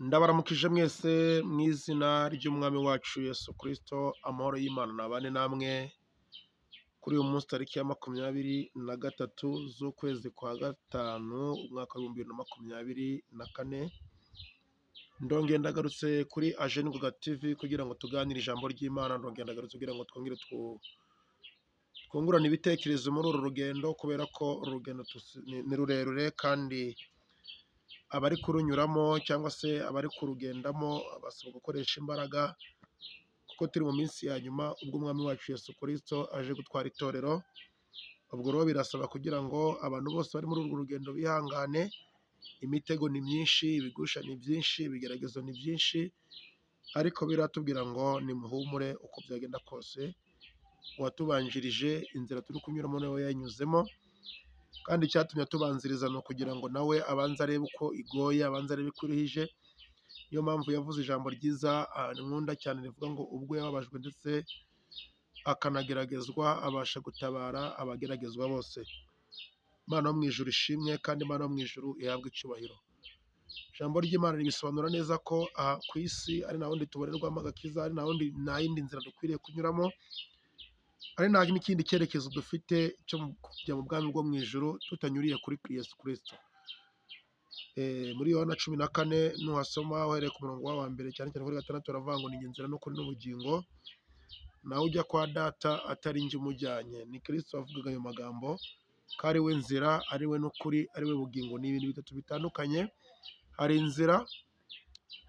Ndabaramukije mwese mu izina ry'umwami wacu Yesu Kristo, amahoro y'Imana nabane namwe kuri uyu munsi tariki ya 23 z'ukwezi kwa gatanu umwaka w'2024. Ndongeye ndagarutse kuri Ajenguga TV kugira ngo tuganire ijambo ry'Imana. Ndongeye ndagarutse kugira ngo twongere twungurane ibitekerezo muri uru rugendo, kubera ko urugendo ni rurerure kandi abari kurunyuramo cyangwa se abari kurugendamo basabwa gukoresha imbaraga, kuko turi mu minsi ya nyuma ubwo umwami wacu Yesu Kristo aje gutwara itorero. Ubwo rero birasaba kugira ngo abantu bose bari muri urwo rugendo bihangane. Imitego ni myinshi, ibigusha ni byinshi, ibigeragezo ni byinshi, ariko biratubwira ngo nimuhumure uko byagenda kose. Uwatubanjirije inzira turi kunyuramo nawe yanyuzemo, kandi icyatumye atubanziriza ni ukugira ngo nawe abanze arebe uko igoye, abanze arebe uko iruhije. Niyo mpamvu yavuze ijambo ryiza nkunda cyane rivuga ngo ubwo yababajwe ndetse akanageragezwa abasha gutabara abageragezwa bose. Imana yo mu ijuru ishimwe, kandi Imana yo mu ijuru ihabwe icyubahiro. Ijambo ry'Imana ribisobanura neza ko aha ku isi ari nta wundi tubonerwamo agakiza, ari nta yindi nzira dukwiriye kunyuramo, ari nta n'ikindi cyerekezo dufite cyo kujya mu bwami bwo mu ijuru tutanyuriye kuri Yesu Kristo. Muri Yohana 14 nuhasoma uhereye ku murongo wa mbere cyane cyane kuri 6 aravuga ngo ni inzira n'ukuri n'ubugingo, nawe ujya kwa data atari njye umujyanye. Ni Kristo wavugaga ayo magambo ko ari we nzira, ari we n'ukuri, ari we bugingo. Ni ibintu bitatu bitandukanye: hari inzira,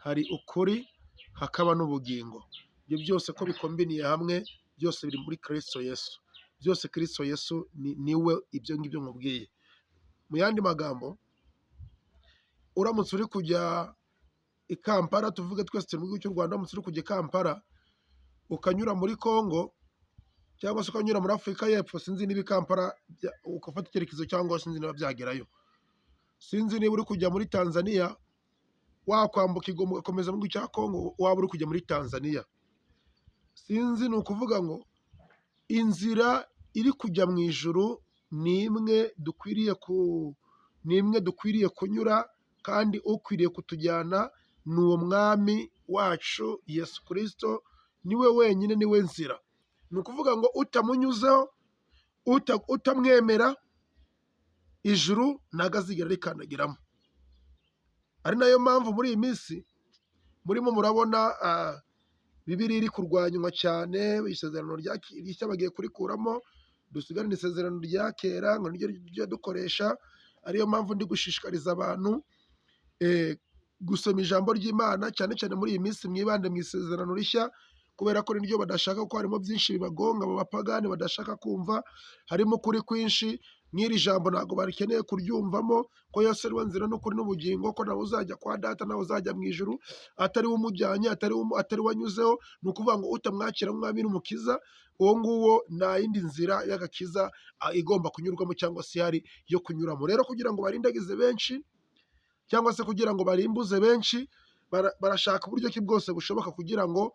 hari ukuri, hakaba n'ubugingo. Ibyo byose ko bikombiniye hamwe, byose biri muri Kristo Yesu. Byose Kristo Yesu ni we ibyo ngibyo mubwiye. Mu yandi magambo, uramutse uri kujya i Kampala, tuvuge twese turi mu gihugu cy'u Rwanda, uramutse uri kujya i Kampala ukanyura muri Congo cyangwa se ukanyura muri Afurika y'Epfo, sinzi niba i Kampala ugafata icyerekezo cyangwa sinzi niba byagerayo. Sinzi niba uri kujya muri Tanzania, wakwambuka igomba ugakomeza mu gihugu cya Congo, waba uri kujya muri Tanzania. Sinzi, ni ukuvuga ngo inzira iri kujya mu ijuru ni imwe dukwiriye kunyura, kandi ukwiriye kutujyana ni uwo mwami wacu Yesu Kristo. Niwe wenyine, niwe nzira. Ni ukuvuga ngo utamunyuzeho, utamwemera, ijuru ntabwo azigera rikandagiramo. Ari nayo mpamvu muri iyi minsi murimo murabona Bibiliya iri kurwanywa cyane. Isezerano rishya bagiye kurikuramo, dusigarane isezerano rya kera ngo niryo tujya dukoresha. Ariyo mpamvu ndi gushishikariza abantu gusoma ijambo ry'Imana, cyane cyane muri iyi minsi mwibande mu isezerano rishya, kubera ko niryo badashaka, ko harimo byinshi bibagonga, abo bapagani badashaka kumva. Harimo ukuri kwinshi, n'iri jambo ntabwo barikeneye kuryumvamo, ko Yesu ari we nzira n'ukuri n'ubugingo, ko nawe uzajya kwa data, nawe uzajya mu ijuru atari we umujyanye, atari we anyuzeho. Ni ukuvuga ngo utamwakira nk'umwami n'umukiza, uwo nguwo nta yindi nzira y'agakiza igomba kunyurwamo cyangwa se ihari yo kunyuramo. Rero kugira ngo barindagize benshi cyangwa se kugira ngo barimbuze benshi, barashaka uburyo ki bwose bushoboka kugira ngo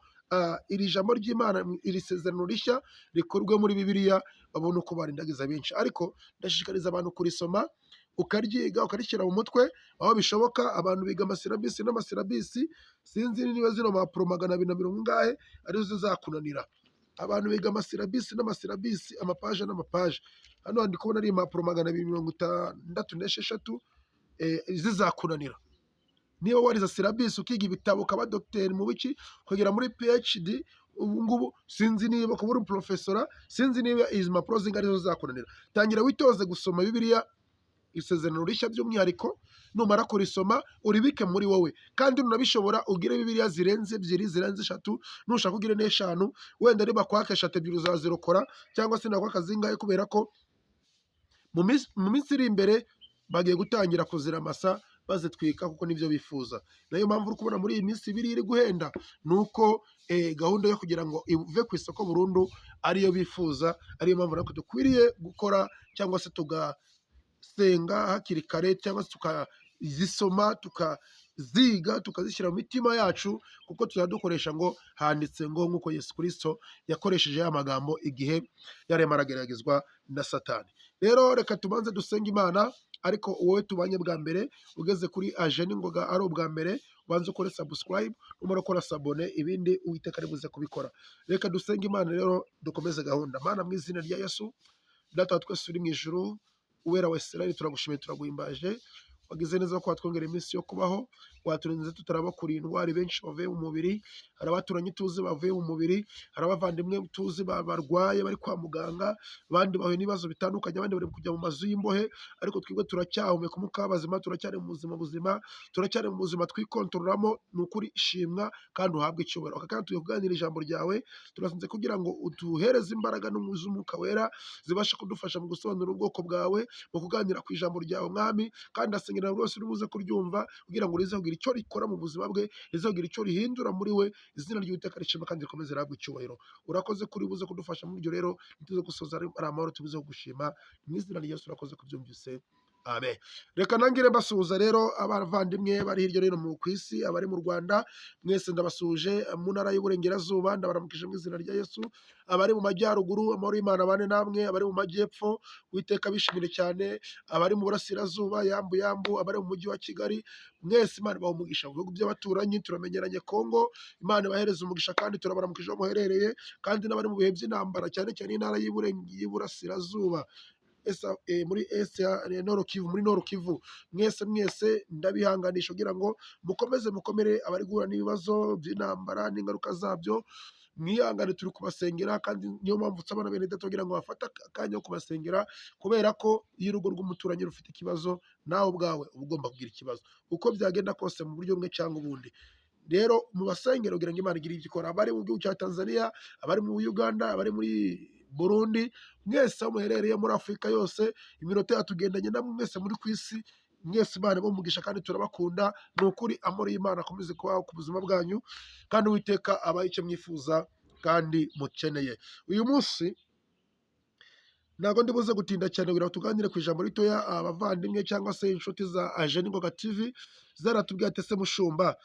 iri jambo ry'Imana, iri sezerano rishya rikorwe muri Bibiliya, babone uko barindagiza benshi. Ariko ndashishikariza abantu kurisoma, ukaryiga, ukarishyira mu mutwe. Aho bishoboka abantu biga amasirabisi n'amasirabisi. Sinzi niba zino mpapuro 200 ngahe arizo zizakunanira. Abantu biga amasirabisi n'amasirabisi, amapaje n'amapaje. Hano ndi kubona ari impapuro 266 zizakunanira. Niba warize sirabisi ukiga ibitabo, ukaba dogiteri mu biki, ukagera muri PhD, ubu ngubu sinzi niba kuba uri profesora, sinzi niba izi mpapuro zingana arizo zizakunanira. Tangira witoze gusoma Bibiliya, isezerano rishya by'umwihariko. Numara kurisoma uribike muri wowe, kandi unabishobora ugire Bibiliya zirenze 2, zirenze 3, nushaka ugire n'5. Wenda niba kwaka 3 uzazirokora, cyangwa se nakwaka zingahe, kubera ko mu minsi iri imbere bagiye gutangira kuziramasa bazitwika, kuko nibyo bifuza. Nayo mpamvu uri kubona muri iyi minsi ibiri iri guhenda, nuko gahunda yo kugira ngo ive ku isoko burundu ariyo bifuza. Ariyo mpamvu natwe dukwiriye gukora, cyangwa se tugasenga hakiri kare, cyangwa se tukazisoma, tukaziga, tukazishyira mu mitima yacu, kuko tuzadukoresha ngo handitse ngo, nk'uko Yesu Kristo yakoresheje ya magambo igihe yarimo arageragezwa na Satani. Rero reka tubanze dusenge Imana, ariko wowe tubanye bwa mbere ugeze kuri aje n'ingoga ari ubwa mbere, ubanze ukore subscribe, numara ukora sabone, ibindi Uwiteka ari buze kubikora. Reka dusenge Imana rero dukomeze gahunda. Mana, mu izina rya Yesu, Data wa twese uri mu ijuru, Uwera wa Isirayeli, turagushimiye turaguhimbaje, wagize neza ko watwongera iminsi yo kubaho, waturinze tutaraba kurindwa. Hari benshi bavuye mu mubiri, hari abaturanyi tuzi bavuye mu mubiri, hari abavandimwe tuzi barwaye bari kwa muganga, abandi bahuye n'ibibazo bitandukanye, abandi bari kujya mu mazu y'imbohe, ariko twebwe turacyahumeka umwuka w'abazima, turacyari mu buzima buzima, turacyari mu buzima twikontororamo. Ni ukuri ishimwa kandi uhabwe icyubahiro. Aka kandi tugiye kuganira ijambo ryawe, turasinze kugira ngo uduhereze imbaraga z'umwuka wera zibashe kudufasha mu gusobanura ubwoko bwawe, mu kuganira ku ijambo ryawe Mwami, kandi asengera buri wese uri buze kuryumva kugira ngo rize kugira icyo rikora mu buzima bwe, rize kugira icyo rihindura muri we. Izina ry'Uwiteka rishimwe kandi rikomeze rihabwe icyubahiro. Urakoze kuri buze kudufasha muri ibyo rero, nituze gusoza ari amahoro tubuze kugushima. Mu izina rya Yesu urakoze kubyumvise. Amen. Reka nangire mbasuhuza rero abavandimwe bari hirya no hino ku isi, abari mu Rwanda mwese ndabasuhuje, mu ntara y'Uburengerazuba ndabaramukije mu izina rya Yesu, abari mu majyaruguru amahoro y'Imana abane namwe, abari mu majyepfo Uwiteka bishimire cyane, abari mu burasirazuba yambu, abari mu mujyi wa Kigali mwese Imana ibahe umugisha. Mu bihugu by'abaturanyi turamenyeranye Kongo, Imana ibahereze umugisha kandi turabaramukije aho muherereye, kandi n'abari mu bihe by'intambara cyane cyane intara y'Iburasirazuba muri Nord Kivu mwese ndabihanganisha kugira ngo mukomere abari guhura n'ibibazo by'intambara n'ingaruka zabyo. Mwihangane turi kubasengera, kandi niyo mpamvu nsaba bene data kugira ngo bafate akanya ko kubasengera, kubera ko iyo urugo rw'umuturanyi rufite ikibazo nawe ubwawe uba ugomba kugira ikibazo, uko byagenda kose mu buryo bumwe cyangwa ubundi. Rero mu basengero kugira ngo Imana igire ibyo ikora, abari mu gihugu cya Tanzania, abari mu Uganda, abari muri Burundi, mwese aho muherereye muri Afurika yose, iminota yatugendanye namwe mwese muri ku isi, mwese Imana ibahe kandi turabakunda. Ni ukuri amahoro y'Imana akomeze kubaho ku buzima bwanyu, kandi Uwiteka abahe icyo mwifuza kandi mukeneye. Uyu munsi ntabwo ndibuze gutinda cyane kugira ngo tuganire ku ijambo ritoya. Abavandimwe cyangwa se inshuti za Aje n'Ingoga TV zaratubwiye ati, ese mushumba,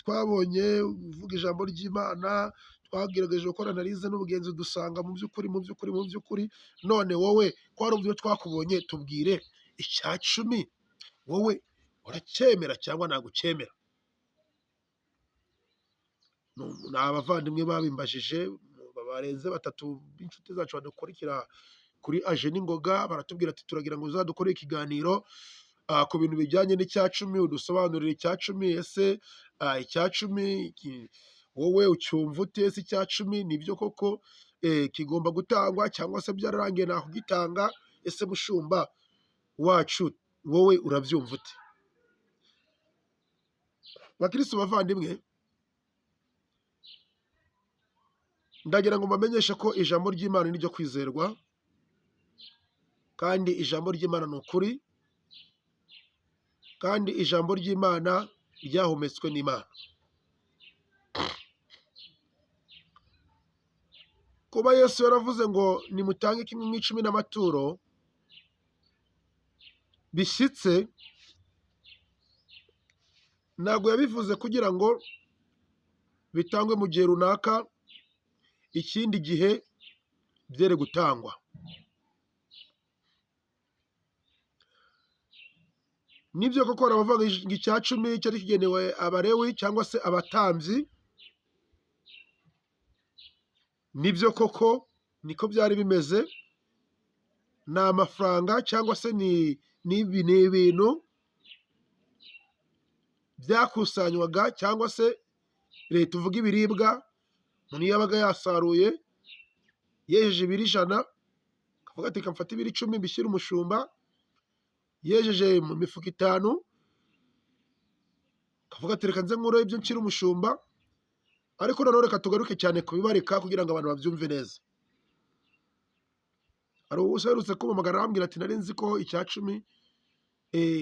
twabonye uvuga ijambo ry'Imana, twagerageje gukora analize n'ubugenzi dusanga mu by'ukuri none wowe ko hari uburyo twakubonye, tubwire icya cumi wowe uracyemera cyangwa ntabwo ucyemera? Ni abavandimwe babimbajije barenze batatu b'inshuti zacu badukurikira kuri Aje n'Ingoga, baratubwira ati turagira ngo uzadukore ikiganiro ku bintu bijyanye n'icya cumi, udusobanurire icya cumi. Ese icya cumi wowe ucyumva ute? Ese icya cumi nibyo koko kigomba gutangwa cyangwa se byararangiye nta kugitanga? Ese mushumba wacu wowe urabyumva ute? Bakristo bavandimwe, ndagira ngo mbamenyeshe ko ijambo ry'Imana ni ryo kwizerwa, kandi ijambo ry'Imana ni ukuri, kandi ijambo ry'Imana ryahumetswe n'Imana. Kuba Yesu yaravuze ngo nimutange kimwe mu icumi n'amaturo bishyitse, ntabwo yabivuze kugira ngo bitangwe mu gihe runaka, ikindi gihe byere gutangwa. Nibyo koko hari abavuga ngo icya cumi cyari kigenewe Abalewi cyangwa se abatambyi. Nibyo koko niko byari bimeze, ni amafaranga cyangwa se ni ibintu byakusanywaga, cyangwa se leta uvuga ibiribwa. Umuntu yabaga yasaruye yejeje ibiro 100, akavuga ati kamfata ibiro 10 mbishyire umushumba. Yejeje mu mifuka 5, akavuga ati reka nze nkure ibyo nshyira umushumba. Ariko nanone reka tugaruke cyane kubibarika kugira ngo abantu babyumve neza. Hari uherutse kumpamagara arambwira ati nari nzi ko icya cumi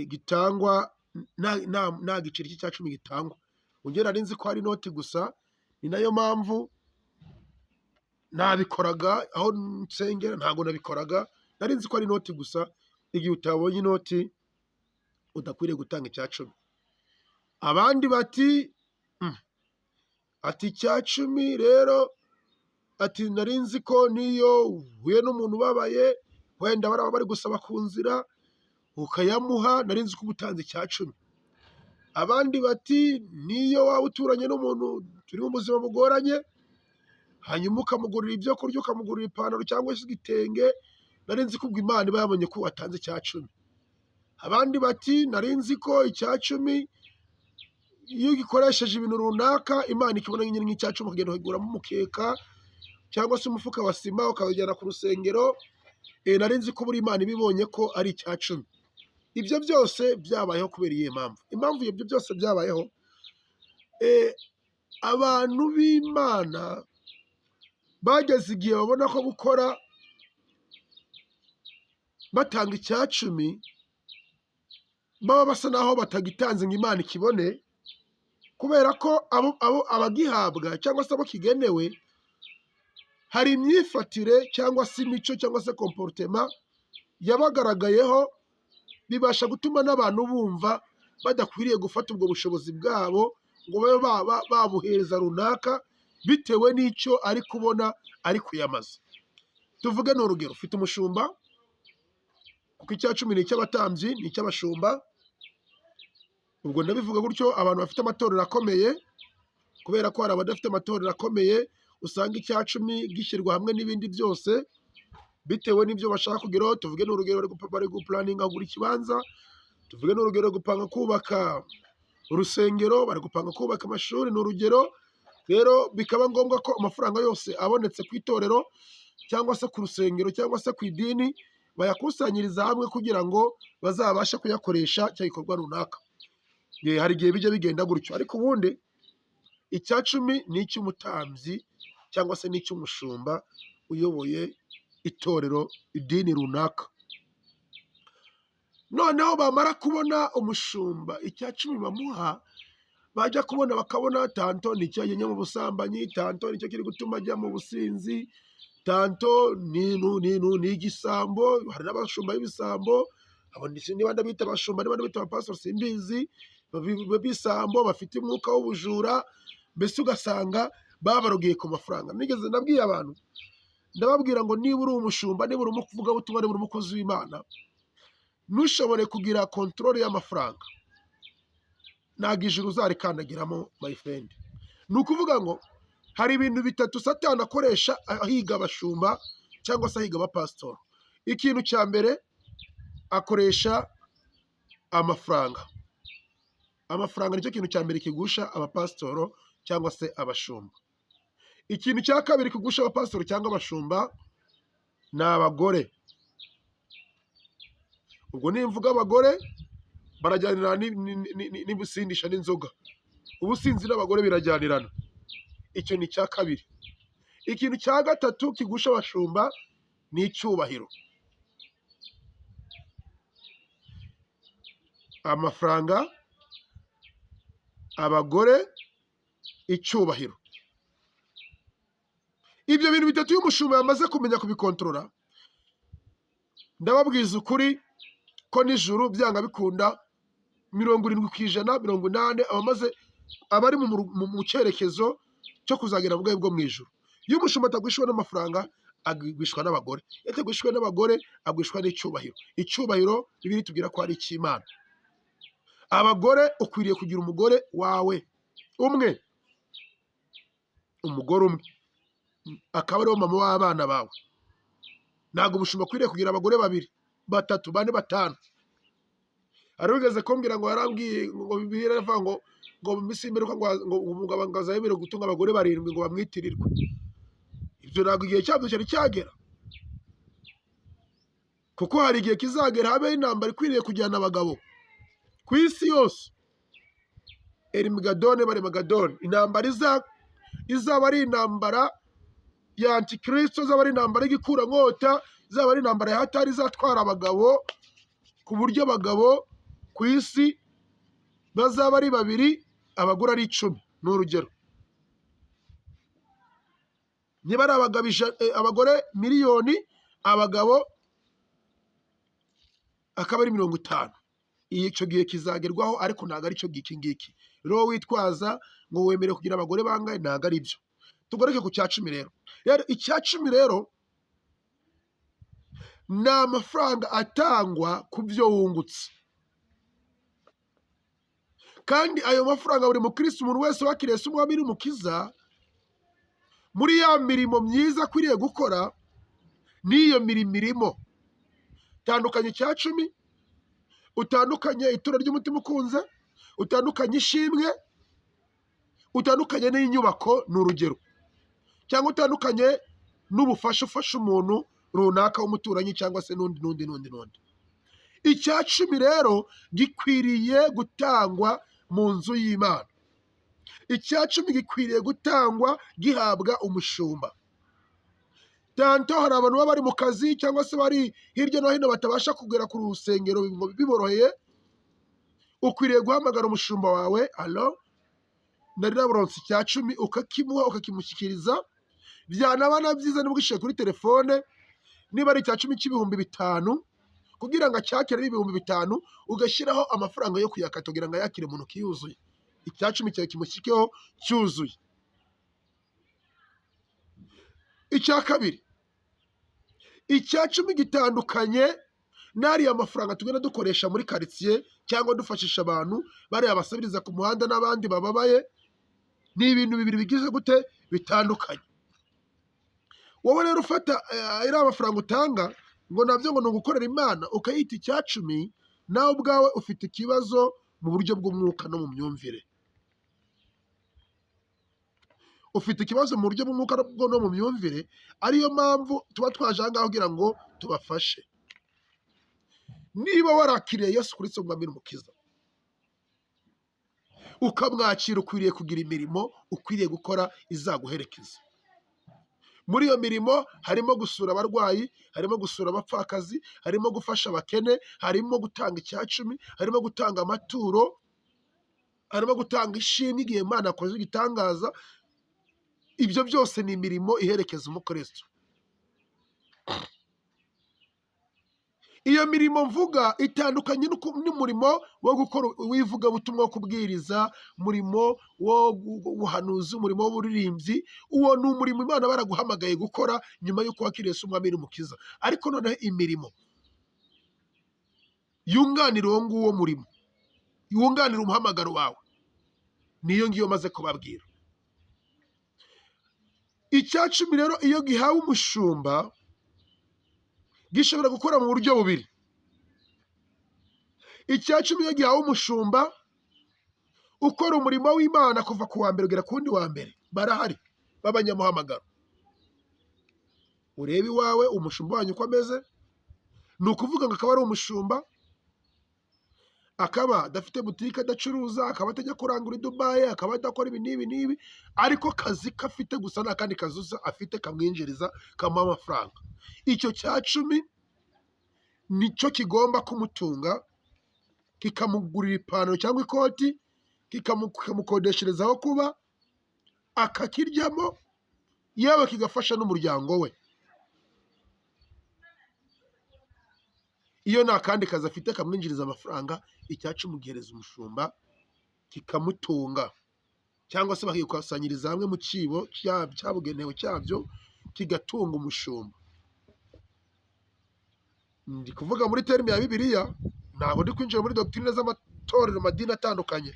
gitangwa nta giceri cy'icya cumi gitangwa. Ungera nari nzi ko hari inoti gusa, ni nayo mpamvu nabikoraga aho nsengera. Ntabwo nabikoraga, nari nzi ko ari inoti gusa. Igihe utabonye inoti udakwiriye gutanga icya cumi. Abandi bati ati icya cumi rero, ati nari nzi ko niyo uhuye n'umuntu ubabaye, wenda baraba bari gusaba ku nzira, ukayamuha, nari nzi ko uba utanze icya cumi. Abandi bati niyo waba uturanye n'umuntu turi mu buzima bugoranye, hanyuma ukamugurira ibyo kurya, ukamugurira ipantaro cyangwa se igitenge, nari nzi ko ubwo Imana iba yabonye ko watanze icya cumi. Abandi bati nari nzi ko icya cumi iyo ugikoresheje ibintu runaka, Imana ikibona nyine nk'icya cumi, ukagenda ukaguramo umukeka cyangwa se umufuka wa sima ukawujyana ku rusengero. Nari nzi ko buri Imana ibibonye ko ari icya cumi. Ibyo byose byabayeho kubera iyihe mpamvu? Impamvu ibyo byose byabayeho, abantu b'Imana bageze igihe babona ko gukora batanga icya cumi baba basa naho batagitanze ngo Imana ikibone, kubera ko abagihabwa cyangwa se abo kigenewe hari imyifatire cyangwa se imico cyangwa se komporutema yabagaragayeho, bibasha gutuma n'abantu bumva badakwiriye gufata ubwo bushobozi bwabo ngo babe babuhereza runaka bitewe n'icyo ari kubona ari kuyamaza. Tuvuge ni urugero, ufite umushumba, kuko icya cumi ni icy'abatambyi, ni icy'abashumba. Ubwo ndabivuga gutyo, abantu bafite amatorero akomeye, kubera ko hari abadafite amatorero akomeye usanga icya cumi gishyirwa hamwe n'ibindi byose bitewe n'ibyo bashaka kugeraho. Tuvuge ni urugero, bari gupulaninga kugura ikibanza, tuvuge ni urugero gupanga kubaka urusengero, bari gupanga kubaka amashuri, ni urugero. Rero bikaba ngombwa ko amafaranga yose abonetse ku itorero cyangwa se ku rusengero cyangwa se ku idini bayakusanyiriza hamwe kugira ngo bazabashe kuyakoresha cya gikorwa runaka. Hari igihe bijya bigenda gutyo, ariko ubundi icya cumi ni icy'umutambyi cyangwa se ni icy'umushumba uyoboye itorero, idini runaka. Noneho bamara kubona umushumba icya cumi bamuha, bajya kubona bakabona tanto nicyo yajyanye mu busambanyi, tanto nicyo kiri gutuma ajya mu businzi, tanto ni igisambo. Hari n'abashumba b'ibisambo, niba ndabita abashumba, niba ndabita abapasitoro simbizi, b'ibisambo bafite umwuka w'ubujura, mbese ugasanga babarogeye ku mafaranga. Nigeze nabwiye abantu, ndababwira ngo niba uri umushumba, niba uri umuvugabutumwa, niba uri umukozi w'Imana, ntushobore kugira kontorore y'amafaranga, ntabwo ijuru uzarikandagiramo my friend. Ni ukuvuga ngo hari ibintu bitatu Satani akoresha ahiga abashumba cyangwa se ahiga abapasitori. Ikintu cya mbere akoresha amafaranga. Amafaranga nicyo kintu cya mbere kigusha abapasitori cyangwa se abashumba. Ikintu cya kabiri kigusha abapasitori cyangwa abashumba ni abagore. Ubwo nimvuga abagore, barajyanirana n'ibisindisha n'inzoga. Ubusinzi n'abagore birajyanirana. Icyo ni icya kabiri. Ikintu cya gatatu kigusha abashumba ni icyubahiro. Amafaranga, abagore, icyubahiro. Ibyo bintu bitatu iyo umushumba yamaze kumenya kubikontorora, ndababwiza ukuri ko nijuru byanga bikunda 70%, 80% abari mu cyerekezo cyo kuzagera mu bwenge bwo mu ijuru. Iyo umushumba atagwishwe n'amafaranga, agwishwa n'abagore. Iyo atagwishwe n'abagore, agwishwa n'icyubahiro. Icyubahiro Bibiliya itubwira ko ari icy'Imana. Abagore ukwiriye kugira umugore wawe umwe, umugore umwe, akaba ariwo mama w'abana bawe. Ntabwo umushumba akwiriye kugira abagore 2, 3, 4, 5. Hari ugeze kumbwira ngo yarambwiye ngo Bibiliya iravuga ngo mu minsi y'imperuka ngo umugabo ngo azayemerewe gutunga abagore 7 ngo bamwitirirwe. Ibyo ntabwo igihe cyabyo cyari cyagera, kuko hari igihe kizagera habeho intambara ikwiriye kujyana abagabo ku isi yose. Erimigadone Baremagadone, intambara izaba ari intambara ya Antikristo, izaba ari intambara y'igikurankota, izaba ari intambara ya hatari izatwara abagabo, ku buryo abagabo ku isi bazaba ari 2, abagore ari 10. Ni urugero, niba ari abagore 1,000,000, abagabo akaba ari 50. Icyo gihe kizagerwaho, ariko ntabwo ari cyo giki ngiki. Rero witwaza ngo wemerewe kugira abagore bangahe, ntabwo ari byo. Tugaruke ku cya 10 rero. Icya 10 rero ni amafaranga atangwa ku byo wungutse, kandi ayo mafaranga buri mukristo, umuntu wese wakiriye Yesu umwami n'umukiza, muri ya mirimo myiza akwiriye gukora, n'iyo mirimo irimo. Utandukanye icya cumi, utandukanye ituro ry'umutima ukunze, utandukanye ishimwe, utandukanye n'inyubako, ni urugero, cyangwa utandukanye n'ubufasha ufasha umuntu runaka w'umuturanyi cyangwa se n'undi. Icya cumi rero gikwiriye gutangwa mu nzu y'Imana. Icya cumi gikwiriye gutangwa gihabwa umushumba. Tanto hari abantu baba bari mu kazi cyangwa se bari hirya no hino batabasha kugera ku rusengero biboroheye, ukwiriye guhamagara umushumba wawe, alo, nari naburonse icya cumi, ukakimuha, ukakimushyikiriza. Byanaba na byiza nibwo ugishyire kuri telefone, niba ari icya cumi cy'ibihumbi 5, kugira ngo acyakire n'ibihumbi 5, ugashyiraho amafaranga yo kuyakata kugira ngo ayakire mu ntoki yuzuye. Icya cumi cyawe kimushyikeho cyuzuye. Icya kabiri, icya cumi gitandukanye n'ariya mafaranga tugenda dukoresha muri karitsiye cyangwa dufashisha abantu bariya basabiriza ku muhanda n'abandi bababaye. Ni ibintu bibiri bigize gute? Bitandukanye. Wowe rero ufata iriya mafaranga utanga ngo nabyo ngo ni ugukorera Imana, ukayita icya cumi, nawe ubwawe ufite ikibazo mu buryo bw'umwuka no mu myumvire. Ufite ikibazo mu buryo bw'umwuka no mu myumvire, ariyo mpamvu tuba twaje aha ngaha kugira ngo tubafashe. Niba warakiriye Yesu Kristo umwami n'umukiza, ukamwakira, ukwiriye kugira imirimo ukwiriye gukora izaguherekeza. Muri iyo mirimo harimo gusura abarwayi, harimo gusura abapfakazi, harimo gufasha abakene, harimo gutanga icya cumi, harimo gutanga amaturo, harimo gutanga ishimwe igihe Imana akoze igitangaza. Ibyo byose ni imirimo iherekeza umukristo. Iyo mirimo mvuga itandukanye n'umurimo wo gukora w'ivugabutumwa, wo kubwiriza, umurimo w'ubuhanuzi, umurimo w'uburirimbyi. Uwo ni umurimo Imana baraguhamagaye gukora nyuma y'uko wakiriye Yesu umwami n'umukiza. Ariko noneho imirimo yunganira uwo nguwo murimo, yunganira umuhamagaro wawe, niyo ngiyo maze kubabwira. Icya cumi rero iyo gihawe umushumba, gishobora gukora mu buryo bubiri. Icya cumi iyo gihawe umushumba ukora umurimo w'Imana kuva ku wa mbere ugera ku wundi wa mbere, barahari b'abanyamuhamagaro. Urebe iwawe umushumba wanyu uko ameze, ni ukuvuga ngo akaba ari umushumba, akaba adafite butike, adacuruza, akaba atajya kurangura i Dubayi, akaba adakora ibi n'ibi, ariko kazi kafite gusa nta kandi kazi afite kamwinjiriza, kamuha amafaranga. Icyo cya cumi nicyo kigomba kumutunga, kikamugurira ipantaro cyangwa ikoti, kikamukodesherezaho kuba, akakiryamo, yewe kigafasha n'umuryango we. Iyo nta kandi kazi afite kamwinjiriza amafaranga, icya cumi gihereza umushumba kikamutunga, cyangwa se bakikusanyiriza hamwe mu cyibo cyabugenewe cyabyo, kigatunga umushumba. Ndi kuvuga muri terime ya Bibiliya, ntabwo ndi kwinjira muri doctrine z'amatorero, amadini atandukanye,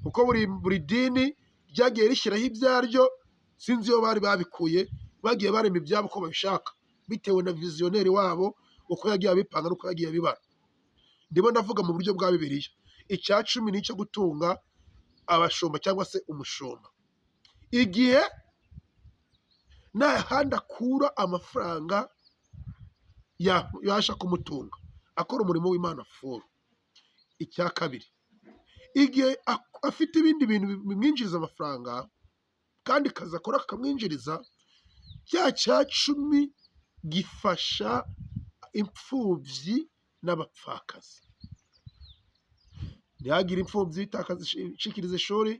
kuko buri dini ryagiye rishyiraho ibyaryo. Sinzi iyo bari babikuye, bagiye barema ibyabo uko babishaka bitewe na vizioneri wabo, uko yagiye abipanga n'uko yagiye abibara. Ndimo ndavuga mu buryo bwa Bibiliya. Icya cumi ni icyo gutunga abashumba cyangwa se umushumba, igihe nta handi akura amafaranga yabasha kumutunga, akora umurimo w'Imana furu. Icya kabiri, igihe afite ibindi bintu bimwinjiriza amafaranga kandi kazi akora kakamwinjiriza, cya cya cumi gifasha imfubyi n'abapfakazi. Ntihagire imfubyi itakaza ishuri,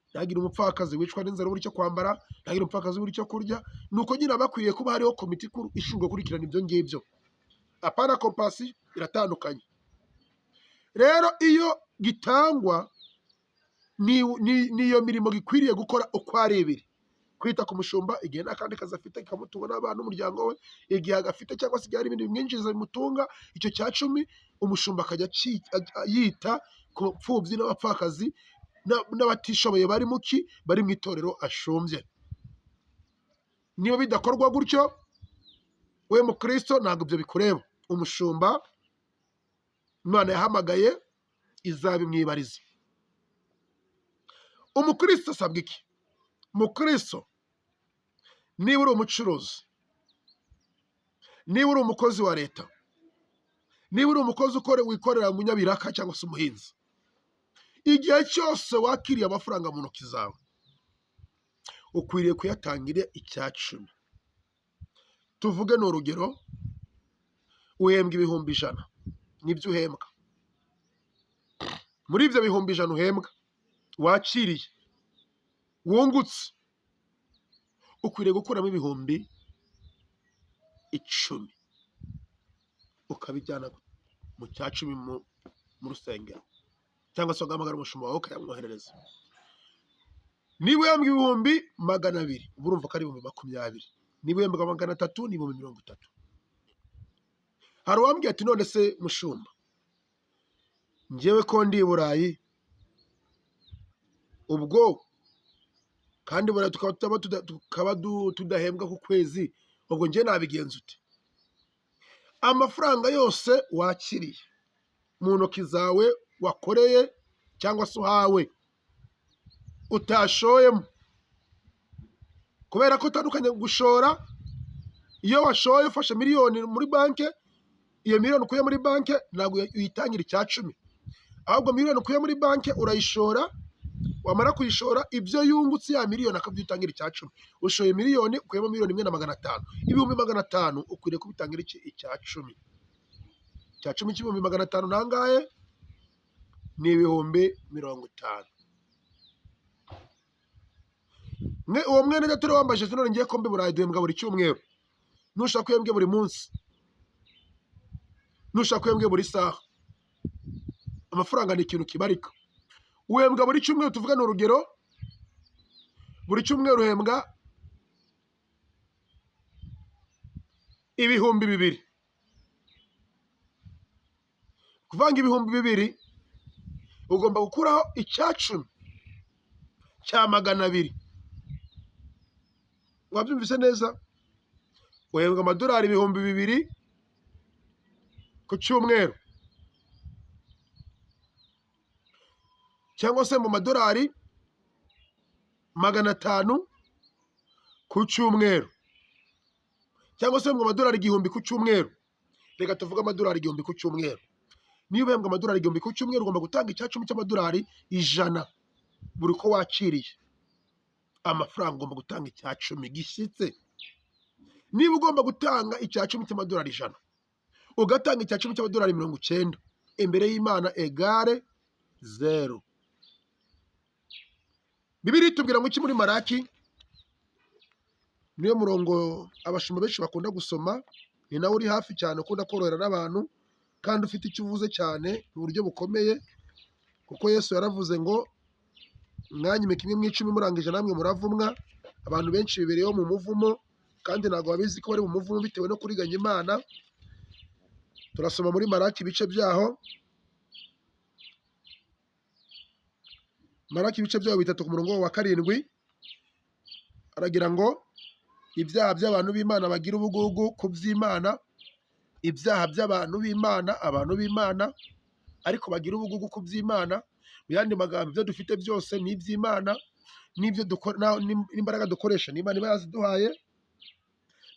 ntihagire umupfakazi wicwa n'inzara ubura icyo kwambara, ntihagire umupfakazi ubura icyo kurya. Ni uko nyine bakwiriye kuba hariho komite ishinzwe gukurikirana ibyo ngibyo. Apana kompasi, biratandukanye. Rero iyo gitangwa, niyo mirimo gikwiriye gukora uko ari ibiri. kwita ku mushumba igihe nta kandi kazi afite kamutunga n'abana n'umuryango we, igihe agafite cyangwa se igihe hari ibindi bimwinjiriza bimutunga, icyo cya cumi umushumba akajya yita ku bapfubyi n'abapfakazi n'abatishoboye bari bari mu itorero ashumbye. Niba bidakorwa gutyo, we mukristo ntabwo ibyo bikureba. Umushumba Imana yahamagaye izabimwibariza. Umukristo asabwa iki? Umukristo niba uri umucuruzi, niba uri umukozi wa leta, niba uri umukozi wikorera mu nyabiraka cyangwa se umuhinzi, igihe cyose wakiriye amafaranga mu ntoki zawe ukwiriye kuyatangira icya cumi. Tuvuge ni urugero, uhembwa ibihumbi 100, nibyo uhembwa. Muri ibyo bihumbi 100 uhembwa wakiriye wungutse, ukwiriye gukuramo ibihumbi 10 ukabijyana mu cya cumi mu rusengero, cyangwa se ugahamagara umushumba wawe ukayamwoherereza. Niba uhembwa ibihumbi 200, uba urumva ko ari ibihumbi 20. Niba uhembwa 300, ni ibihumbi 30. Hari uwambwiye ati none se mushumba, njyewe ko ndi i Burayi, ubwo kandi Burayi tukaba tudahembwa ku kwezi, ubwo njye nabigenza ute? Amafaranga yose wakiriye mu ntoki zawe wakoreye cyangwa se uhawe utashoyemo, kubera ko utandukanye gushora. Iyo washoye ufashe miliyoni muri banki, iyo miliyoni ukuye muri banki ntabwo uyitangira icya cumi, ahubwo miliyoni ukuye muri banki urayishora, wamara kuyishora ibyo yungutse ya miliyoni akabyitangira icya cumi. Ushoye miliyoni, ukuyemo miliyoni 1,500, ibihumbi 500 ukwiriye kubitangira icya cumi. Icya cumi cy'ibihumbi 500 nangahe? Ni ibihumbi 50. Uwo mwene gatore wambaje none ngiye ko mbi Burayi duhembwa buri cyumweru, nushaka kwembwe buri munsi, nushaka kwembwe buri saha. Amafaranga ni ikintu kibarika. Uhembwa buri cyumweru, tuvuga ni urugero, buri cyumweru uhembwa ibihumbi 2. Kuvanga ibihumbi 2, ugomba gukuraho icya cumi cya 200. Wabyumvise neza? Uhembwa amadolari ibihumbi 2 ku cyumweru, cyangwa se mu madolari 500 ku cyumweru, cyangwa se mu madolari 1000 ku cyumweru. Reka tuvuge amadolari 1000 ku cyumweru. Niba uhembwa amadolari 1000 ku cyumweru, ugomba gutanga icya cumi cy'amadolari 100 buri ko wakiriye. Amafaranga ugomba gutanga icya cumi gishyitse. Niba ugomba gutanga icya cumi cy'amadolari 100, ugatanga icya cumi cy'amadolari 90, imbere y'Imana egare 0. Bibiliya itubwira ngo iki muri Malaki? Niyo murongo abashumba benshi bakunda gusoma, ni nawe uri hafi cyane, ukunda korohera n'abantu, kandi ufite icyo uvuze cyane mu buryo bukomeye, kuko Yesu yaravuze ngo mwanyime kimwe mu 10 murangije namwe muravumwa. Abantu benshi bibereyeho mu muvumo, kandi ntabwo babizi ko bari mu muvumo bitewe no kuriganya Imana. Turasoma muri Malaki ibice byaho, Malaki ibice byaho 3 ku murongo wa 7, aragira ngo ibyaha by'abantu b'Imana bagira ubugugu ku by'Imana. Ibyaha by'abantu b'Imana, abantu b'Imana ariko bagira ubugugu ku by'Imana. Mu yandi magambo, ibyo dufite byose ni iby'Imana, n'ibyo dukora n'imbaraga dukoresha ni Imana iba yaziduhaye,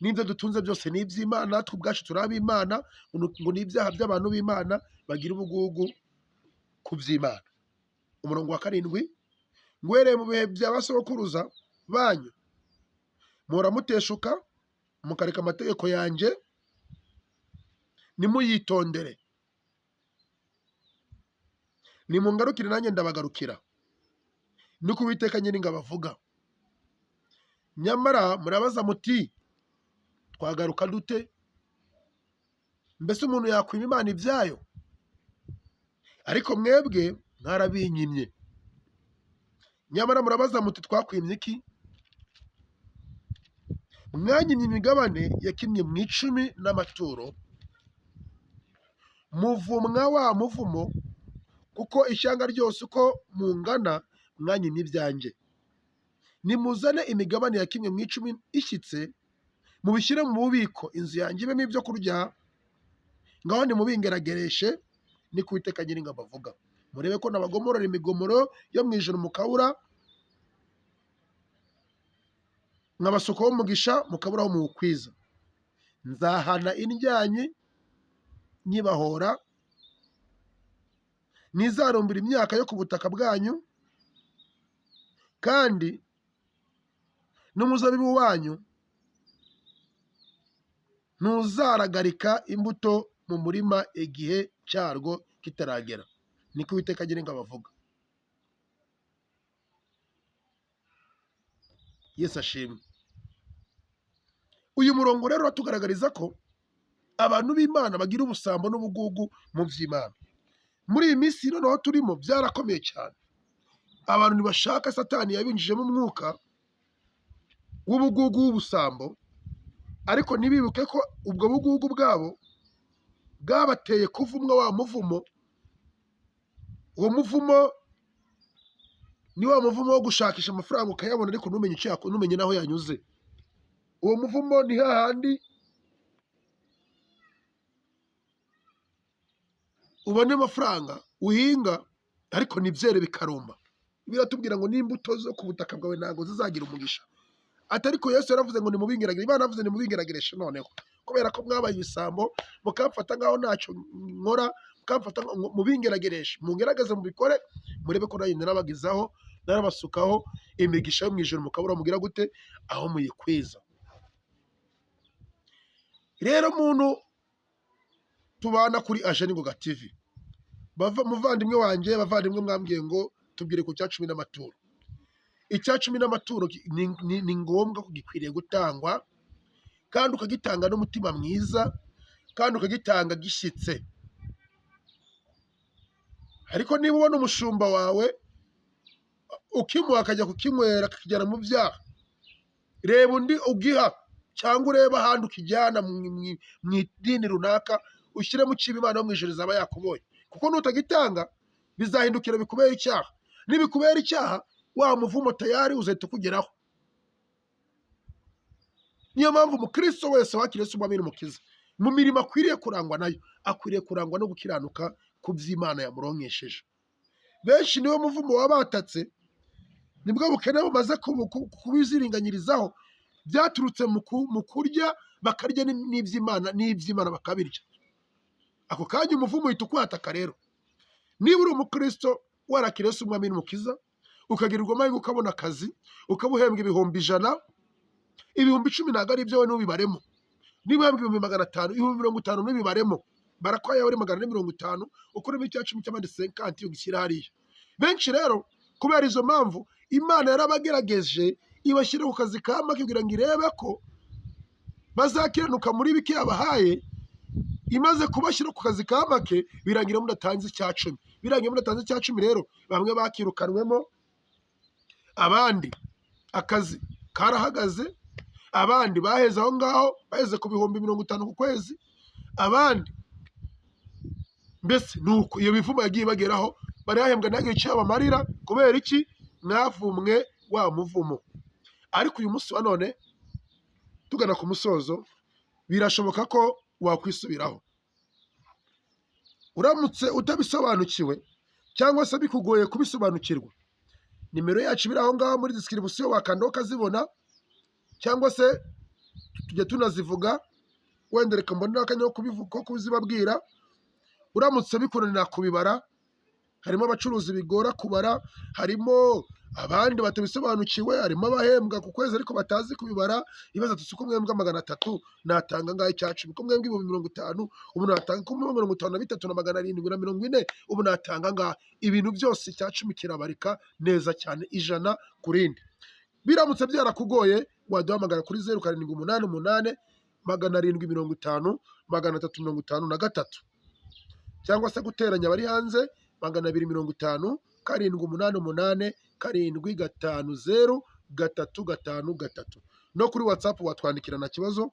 n'ibyo dutunze byose ni iby'Imana, natwe ubwacu turi ab'Imana. Ngo ni ibyaha by'abantu b'Imana bagira ubugugu ku by'Imana. Umurongo wa 7, ngwereye mu bihe bya basokuruza banyu muhora muteshuka mukareka amategeko yanjye, nimuyitondere. Nimungarukire nanjye ndabagarukira, niko Uwiteka Nyiringabo avuga. Nyamara murabaza muti twagaruka dute? Mbese umuntu yakwima Imana ibyayo? Ariko mwebwe mwarabinyimye. Nyamara murabaza muti twakwimye iki? mwanyimye imigabane yakimye mu 10 n'amaturo, muvumwa wa muvumo, kuko ishyanga ryose uko mungana mwanyimye ibyanjye. Nimuzane imigabane yakimye mu 10 ishyitse, mubishyire mu bubiko, inzu yanjye ibemo ibyo kurya, ngaho nimubingeragereshe, ni ku Uwiteka Nyiringabo avuga. Murebe ko nabagomorora imigomoro yo mu ijuru mukabura, nkabasukaho umugisha mukabura aho muwukwiza. Nzahana indyanyi nyibahora, ntizarumbura imyaka yo ku butaka bwanyu, kandi n'umuzabibu wanyu ntuzaragarika imbuto mu murima igihe cyarwo kitaragera. Ni ko Uwiteka Nyiringabo avuga. Yesu ashimwe. Uyu murongo rero uratugaragariza ko abantu b'Imana bagira ubusambo n'ubugugu mu by'Imana. Muri iyi minsi noneho turimo byarakomeye cyane. Abantu ntibashaka, Satani yabinjijemo umwuka w'ubugugu w'ubusambo, ariko ntibibuke ko ubwo bugugu bwabo bwabateye kuvumwa wa muvumo. Uwo muvumo ni wa muvumo wo gushakisha amafaranga ukayabona, ariko ntumenye n'aho yanyuze. Uwo muvumo ni hahandi ubona amafaranga uhinga, ariko ntibyere bikarumba. Biratubwira ngo n'imbuto zo ku butaka bwawe ntabwo zizagira umugisha. Ariko Yesu yaravuze ngo nimubingeragereshe. Imana yavuze nimubingeragereshe noneho, kubera ko mwabaye ibisambo, mukamfata ngaho ntacyo nkora, mukamfata mubingeragereshe, mungerageze mubikore, murebe ko nanjye narabagizaho, narabasukaho imigisha yo mu ijuru mukabura mugira gute, aho muyikwiza. Rero muntu tubana kuri Ajeningoga TV, muvandimwe wanjye, bavandimwe mwambwiye ngo tubwire ku cya 10 n'amaturo. Icya 10 n'amaturo ni ngombwa ko gikwiriye gutangwa, kandi ukagitanga n'umutima mwiza, kandi ukagitanga gishyitse. Ariko niba ubona umushumba wawe ukimuha akajya kukinywera akakijyana mu byaha, reba undi ugiha, cyangwa urebe ahandi ukijyana mu idini runaka, ushyiremo uciba Imana yo mu ijuru izaba yakubonye. Kuko nutagitanga bizahindukira bikubera icyaha. Nibikubera icyaha, wa muvumo tayari uzahita ukugeraho. Niyo mpamvu umukristo wese wakiriye Yesu umwami n'umukiza, mu mirimo akwiriye kurangwa nayo, akwiriye kurangwa no gukiranuka ku by'Imana yamuronkesheje. Benshi niwo muvumo wabatatse, nibwo bukene bumaze kubiziringanyirizaho, byaturutse mu kurya, bakarya n'iby'Imana bakabirya. Ako kanya umuvumo uhita ukwataka. Rero niba uri umukristo warakiriye Yesu umwami n'umukiza, ukagirirwa amahirwe ukabona akazi, ukaba uhembwa ibihumbi 100, ibihumbi 10 ntabwo ari ibyawe n'ubibaremo. Niba uhembwa ibihumbi 500, ibihumbi 50 n'ubibaremo, barakwaye ari 450, ukuremo icya 10 cy'abandi 50 ugishyira hariya. Benshi rero kubera izo mpamvu Imana yarabagerageje, ibashyira ku kazi kamake kugira ngo irebe ko bazakiranuka muri bike yabahaye. Imaze kubashyira ku kazi kamake, birangira mudatanze icya 10. Birangira mudatanze icya 10 rero, bamwe bakirukanwemo, abandi akazi karahagaze, abandi baheze aho ngaho, baheze ku bihumbi 50 ku kwezi, abandi mbese nuko iyo bivumo yagiye bageraho, bari hahembwa ntagiye icyo bamarira. Kubera iki? Mwavumwe wa muvumo. Ariko uyu munsi wa none tugana ku musozo, birashoboka ko wakwisubiraho. Uramutse utabisobanukiwe cyangwa se bikugoye kubisobanukirwa, nimero yacu biri aho ngaho muri description, wakanda ukazibona, cyangwa se tujya tunazivuga, wenda reka mbonera akanya ko kuzibabwira. Uramutse bikunanira kubibara, harimo abacuruzi bigora kubara, harimo abandi batabisobanukiwe, harimo abahembwa ku kwezi ariko batazi kubibara. Ibaza ati uko mwembwa 300 natanga ngaho icya 10, uko mwembwa 50, ubu natanga ko 53 na 740, ubu natanga ngaho. Ibintu byose icya 10 kirabarika neza cyane, 100 ku rindi. Biramutse byarakugoye, waduhamagara kuri 0788 750 353, cyangwa se guteranya abari hanze 250 788 750 353. no kuri WhatsApp watwandikira nta kibazo,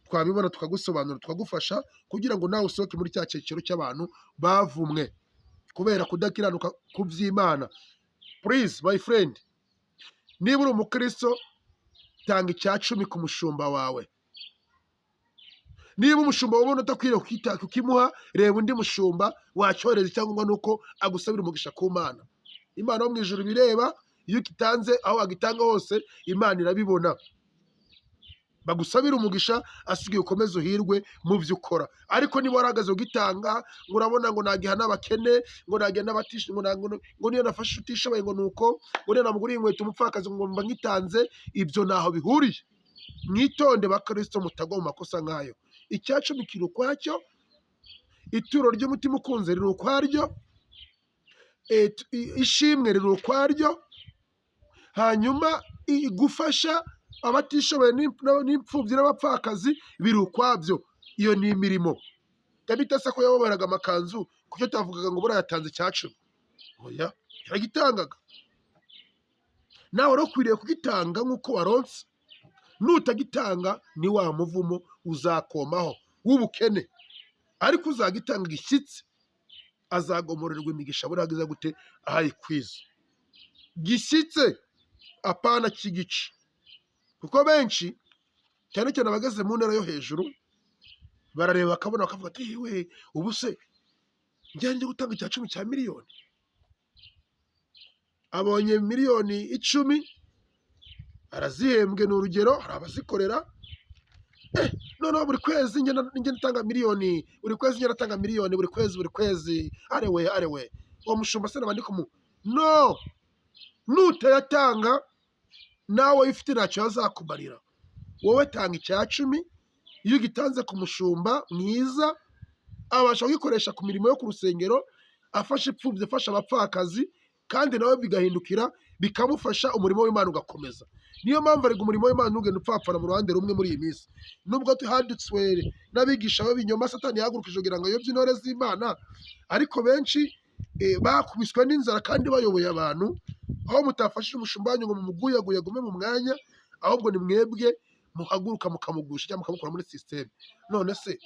twabibona tukagusobanurira tukagufasha kugira ngo nawe usohoke muri cya cyiciro cy'abantu bavumwe kubera kudakiranuka ku by'Imana. Please my friend, niba uri umukristo tanga icya 10 ku mushumba wawe. Niba umushumba wabona utakwiriye kukimuha, reba undi mushumba wacyoreza, cyangwa nuko agusabira umugisha ku Mana. Imana yo mu ijuru bireba, iyo ukitanze aho agitanga hose Imana irabibona. Bagusabira umugisha, asigaye ukomeze uhirwe mu byo ukora. Ariko niba warahagaze ugitanga ngo urabona ngo nagiha n'abakene, ngo nagiha n'abatisha, ngo niyo nafashe utishoboye ngo nuko, ngo niyo namuguriye inkweto umupfakazi ngo mba ngitanze, ibyo ntaho bihuriye. Mwitonde bakristo mutagwa mu makosa nk'ayo. Icya 10 kiri ukwacyo, ituro ry'umutima ukunze riri ukwaryo, ishimwe riri ukwaryo, hanyuma gufasha abatishoboye n'imfubyi n'abapfakazi biri ukwabyo. Iyo ni imirimo. Tabita se ko yababaraga amakanzu, kucyo tavugaga ngo buriya yatanze icya 10? Oya, yaragitangaga. Nawe rero ukwiriye kugitanga nk'uko waronse. Nutagitanga ni wa muvumo uzakomaho w'ubukene, ariko uzagitanga gishyitse azagomorerwa imigisha buragiza gute ahayikwiza gishyitse, apana kigice. Kuko benshi cyane cyane abageze mu ntera yo hejuru barareba bakabona bakavuga ati we ubu se njye gutanga icya 10 cya miliyoni, abonye miliyoni 10 arazihembwe. Ni urugero, hari abazikorera noneho buri kwezi njye natanga miliyoni, buri kwezi njye natanga miliyoni, buri kwezi arewe uwo mushumba se nabandi no, nutayatanga nawe ifite ntacyo yazakumarira. Wowe tanga icya 10, iyo ugitanze ku mushumba mwiza abasha kugikoresha ku mirimo yo ku rusengero, afasha imfubyi, afasha abapfakazi, kandi nawe bigahindukira bikamufasha, umurimo w'Imana ugakomeza. Niyo mpamvu ariko umurimo w'Imana ntugende upfapfana mu ruhande rumwe muri iyi minsi. Nubwo haditswe n'abigisha b'ibinyoma Satani yahagurukije kugira ngo ayobye intore z'Imana, ariko benshi bakubiswe n'inzara kandi bayoboye abantu, aho mutafashije umushumba wanyu ngo mumuguyaguye agume mu mwanya, ahubwo ni mwebwe muhaguruka mukamugusha cyangwa mukamukura muri system. None se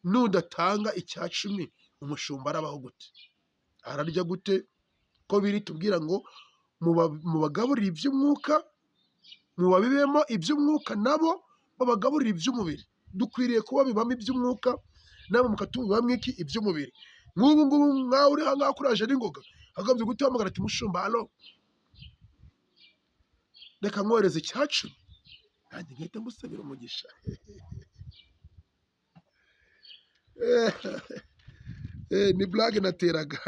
nudatanga icya 10 umushumba arabaho gute? Ararya gute? Ko biri tubwira ngo mubagaburira iby'umwuka, mubabibemo iby'umwuka, nabo babagaburira iby'umubiri. Dukwiriye kuba bibamo iby'umwuka, nabo mukatubibamo iki? Iby'umubiri. Nk'ubu ngubu mwawe uri hangaha kuraje n'ingoga, hagabye gute wamagara ati mushumba halo, reka nkohereze icya 10, nanjye ngahita musabira umugisha. Ni blague nateraga.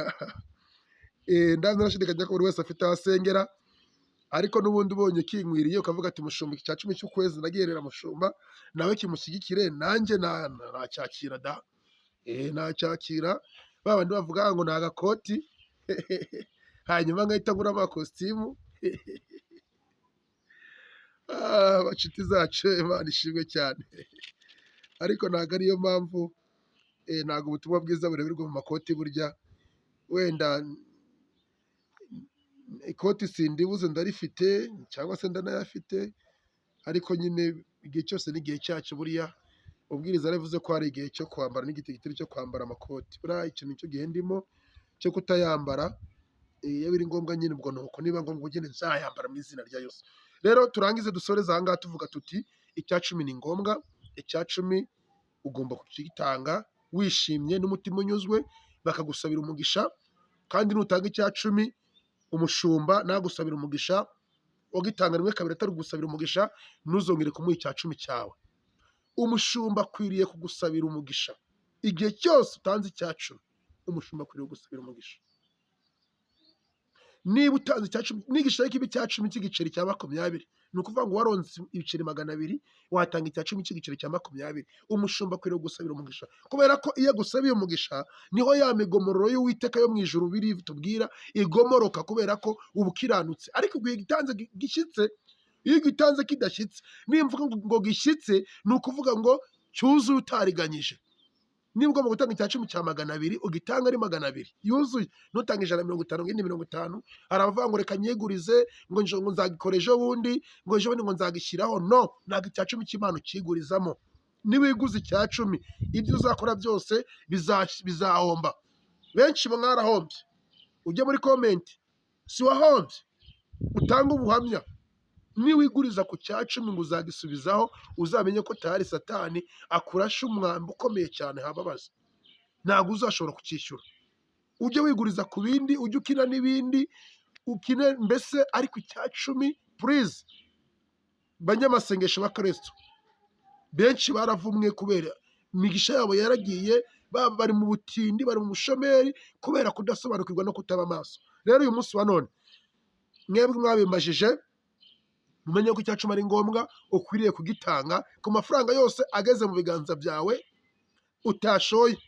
Ndaza nashidikanya ko buri wese afite asengera, ariko n'ubundi ubonye kinkwiriye ukavuga ati mushumba icya 10 cy'ukwezi nagiherera mushumba, nawe kimushyigikire, nanjye nacyakira da. Nacyakira. Babandi bavuga ngo ni agakoti, hanyuma ngahita ngura amakositimu. Baciti zacu Imana ishimwe cyane. Ariko ntabwo ariyo mpamvu, ntabwo ubutumwa bwiza bureberwa mu makoti. Burya wenda ikoti sindibuze ndarifite cyangwa se ndanayafite, ariko nyine igihe cyose n'igihe cyacyo. Buriya ubwiriza yaravuze ko hari igihe cyo kwambara n'igihe cyo kwambara amakoti. Buriya ikintu nicyo gihe ndimo cyo kutayambara, iyo biri ngombwa nyine ubwo nuko, niba ngombwa nyine nzayambara mu izina rya Yesu. Rero turangize dusoreze aha ngaha tuvuga tuti icya 10 ni ngombwa. Icya 10 ugomba kugitanga wishimye n'umutima unyuzwe, bakagusabira umugisha. Kandi nutanga icya 10 umushumba nagusabira umugisha, ugitanga rimwe kabiri atari gusabira umugisha, ntuzongere kumuha icya 10 cyawe. Umushumba akwiriye kugusabira umugisha. Igihe cyose utanze icya 10 umushumba akwiriye kugusabira umugisha. Niba utanze icya 10 n'igiceri kibi cya 10 cy'igiceri cya 20, ni ukuvuga ngo waronse ibiceri 200, watanga icya 10 cy'igiceri cya 20, umushumba akwiriye gusabira umugisha. Kubera ko iyo agusabiye umugisha niho ya migomororo y'Uwiteka yo mu ijuru biri tubwira igomoroka, kubera ko uba ukiranutse. Ariko igihe gitanze gishyitse, iyo gitanze kidashyitse, nimvuga ngo gishyitse ni ukuvuga ngo cyuzuye utariganyije. niba ugomba gutanga icya cumi cya 200 ugitanga ari 200 yuzuye, ntutange 150 ngo indi 50. Hari abavuga ngo reka nyigurize ngo nzagikora ejo bundi ngo nzagishyiraho. No, ntabwo icya cumi cy'Imana ukigurizamo. Niba wiguze icya cumi, ibyo uzakora byose bizahomba. Benshi mwarahombye. Ujye muri komenti, si wahombye, utanga ubuhamya. Niwiguriza ku cya cumi ngo uzagisubizaho, uzamenye ko tayari Satani akurashe umwambi ukomeye cyane hababaza. Ntabwo uzashobora kucyishyura. Ujye wiguriza ku bindi, ujye ukina n'ibindi, ukine mbese, ariko icya cumi purize. Banyamasengesho b'Akristo benshi baravumwe kubera imigisha yabo yaragiye, bari mu butindi, bari mu bushomeri kubera kudasobanukirwa no kutaba maso. Rero uyu munsi wa none mwebwe mwabimajije, mumenye ko icya cumi ari ngombwa, ukwiriye kugitanga ku mafaranga yose ageze mu biganza byawe utashoye.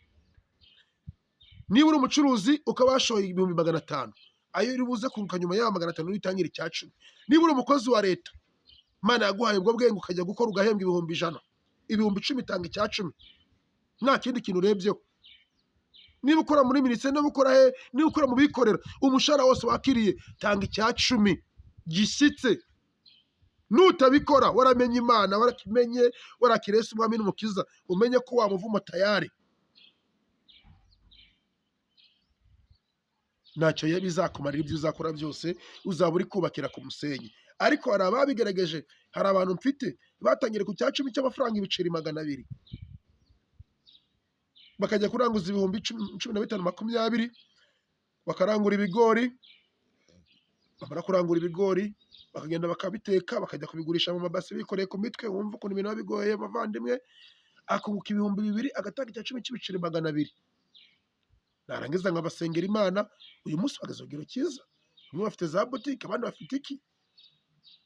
Niba uri umucuruzi ukaba washoye 500, ayo uri buze kunguka nyuma y'ayo 500 uritangira icya cumi. Niba uri umukozi wa leta, Imana yaguhaye ubwo bwenge ukajya gukora ugahembwa 100,000, 10,000 tanga icya cumi, nta kindi kintu urebyeho. Niba ukora muri minisiteri, niba ukora mu bikorera, umushahara wose wakiriye tanga icya cumi gishyitse. Nutabikora waramenye Imana, warakimenye, warakirese umwami n'umukiza, umenye ko wamuvuma tayari. Ntacyo bizakumarira ibyo uzakora byose, uzaba uri kubakira ku musenyi. Ariko hari ababigerageje, hari abantu mfite batangire ku cya cumi cy'amafaranga ibiceri 200, bakajya kuranguza ibihumbi 15, 20, bakarangura ibigori. Bamara kurangura ibigori bakagenda bakabiteka, bakajya kubigurisha mu mabasi bikoreye ku mitwe. Wumva ukuntu ibintu bigoye bavandimwe, akunguka 2,000 agatanga icya cumi cy'ibiceri 200. Narangiza nkabasengera Imana, uyu munsi bageze urugero cyiza. Bamwe bafite za butike, abandi bafite iki,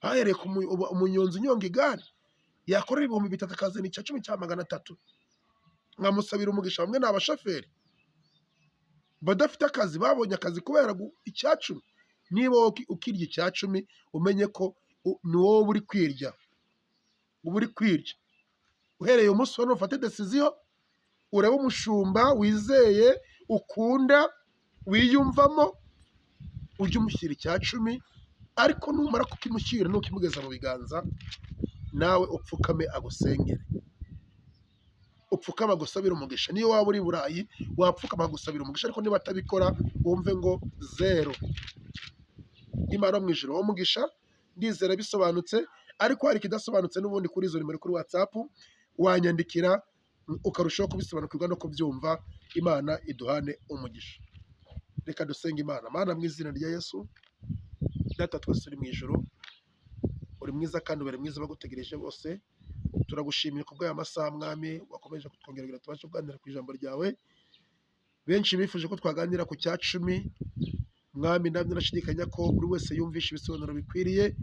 bahereye ku umunyonzi unyonga igare, yakorera 3,000 akazana icya cumi cya 300. Nkamusabira umugisha. Bamwe ni abashoferi badafite akazi, babonye akazi kubera icya cumi. Niba ukirya icya cumi, umenye ko ni wowe uri kwirya, uba uri kwirya. Uhereye umunsi wa none ufate decision, urebe umushumba wizeye, ukunda, wiyumvamo, ujye umushyira icya cumi. Ariko numara kukimushyira, nukimugeza mu biganza, nawe upfukame agusengere, upfukama gusabira umugisha. Niyo waba uri Burayi, wapfukama gusabira umugisha. Ariko niba atabikora, wumve ngo 0. Imana mu ijuru umugisha. Ndizera bisobanutse, ariko hari ikidasobanutse n'ubundi kuri izo nimero kuri WhatsApp wanyandikira, ukarushaho kubisobanukirwa no kubyumva. Imana iduhane umugisha. Reka dusenge Imana. Mana, mu izina rya Yesu, Data twese uri mu ijuru, uri mwiza kandi ubere mwiza, bagutegereje bose. Turagushimiye kubwo aya masaha mwami, wakomeje kutwongerera tubashe kuganira ku ijambo ryawe. Benshi bifuje ko twaganira ku cya cumi mwami, ntabwo nashidikanya ko buri wese yumvisha ibisobanuro bikwiriye,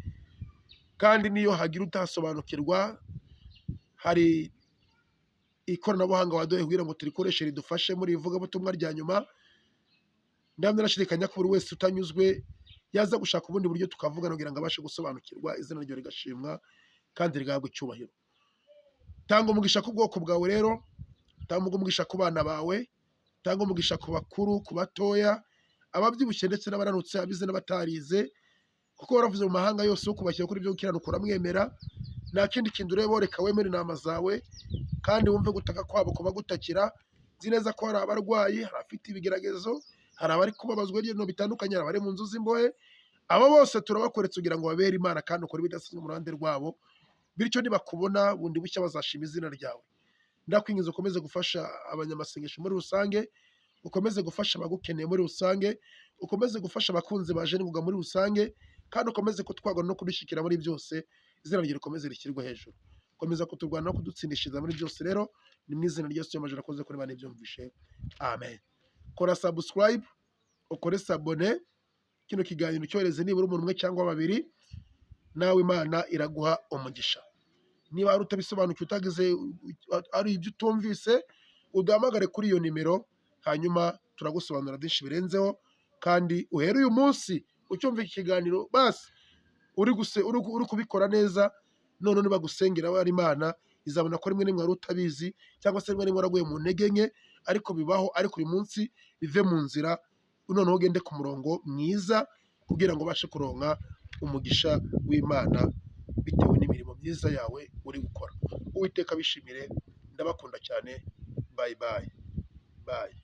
kandi niyo hagira utasobanukirwa, hari ikoranabuhanga waduhaye kugira ngo turikoreshe ridufashe muri ivugabutumwa rya nyuma. Ntabwo nashidikanya ko buri wese utanyuzwe yaza gushaka ubundi buryo tukavugana kugira ngo abashe gusobanukirwa, izina ryawe rigashimwa kandi rigahabwa icyubahiro. Tanga umugisha ku bwoko bwawe rero, tanga umugisha ku bana bawe, tanga umugisha ku bakuru, ku batoya, ababyibushye ndetse n'abaranutse, abize n'abatarize, kuko waravuze mu mahanga yose wo kubashyira kuri ibyo gukiranuka uramwemera. Nta kindi kintu ureba, reka wemere inama zawe kandi wumve gutaka kwabo kuba gutakira. Nzi neza ko hari abarwayi, hari abafite ibigeragezo, hari abari kubabazwa n'ibintu bitandukanye, hari abari mu nzu z'imbohe. Abo bose turabakoretse kugira ngo babere Imana kandi ukore ibidasanzwe mu ruhande rwabo, bityo nibakubona bundi bushya bazashima izina ryawe. Ndakwinginze ukomeze gufasha abanyamasengesho muri rusange, ukomeze gufasha abagukeneye muri rusange, ukomeze gufasha abakunzi baje n'ingoga muri rusange, kandi ukomeze kutwagura no kudushyikira muri byose. Izina ryawe rikomeze rishyirwe hejuru. Komeza kuturwana no kudutsindishiriza muri byose. Rero ni mu izina rya Yesu y'amajoro akoze kuri bane byumvishe. Amen. Kora subscribe, ukore sabone, kino kiganiro cyohereze nibura umuntu umwe cyangwa babiri, nawe Imana iraguha umugisha. Niba hari utabisobanukiwe, utagize ari ibyo utumvise, uduhamagare kuri iyo nimero, hanyuma turagusobanura byinshi birenzeho. Kandi uhere uyu munsi ucyumva iki kiganiro, basi uri kubikora neza, none bagusengera bari Imana izabona ko rimwe n'imwe wari utabizi, cyangwa se rimwe n'imwe waraguye mu ntege nke, ariko bibaho, ariko uyu munsi bive mu nzira, noneho ugende ku murongo mwiza kugira ngo ubashe kuronka umugisha w'Imana bitewe n'imirimo myiza yawe uri gukora. Uwiteka abishimire, ndabakunda cyane, bayi bayi bayi.